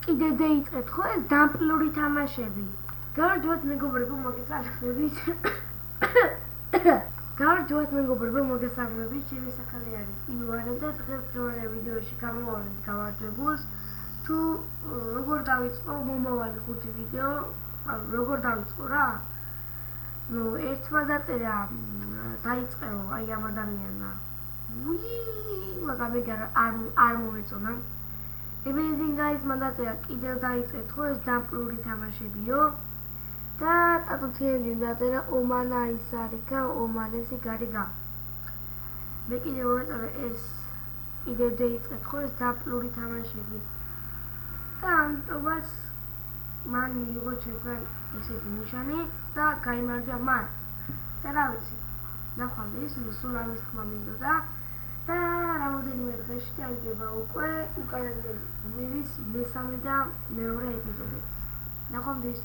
კიდე დაიწყეთ ხო ეს დამპლური თამაშები. გავარჯოთ მეგობრებო მოგესალმებით. გავარჯოთ მეგობრებო მოგესალმებით. ჩემი სახელი არის ივანე და დღეს დღევანდელ ვიდეოში გამოვარდნით გავარჯვებულს. თუ როგორ დავიწყო მომავალი 5 ვიდეო, როგორ დავიწყო რა? ნუ ერთმა დაწერა დაიწყეო აი ამ ადამიანმა. მაგამეგარ არ მომეწონა. Amazing guys, მან დაწერა კიდევ დაიწყეთ ხო ეს დამპლური თამაშებიო. და ტატუთიენჯი დაწერა ომანა ის არიქა, ომანესი გარიგა. მე კიდევ ვეწერე ეს კიდევ დაიწყეთ ხო ეს დამპლური თამაშები. და ამიტომაც მან მიიღო ჩემგან ესეთი ნიშანი და გაიმარჯვა მან. და რა ვიცი, ნახვამდის სულ ამის თქმა მინდოდა და რამოდენიმე დღეში დაიდება უკვე უკანასკნელი გმირის მესამე და მეორე ეპიზოდები. ნახვამდის.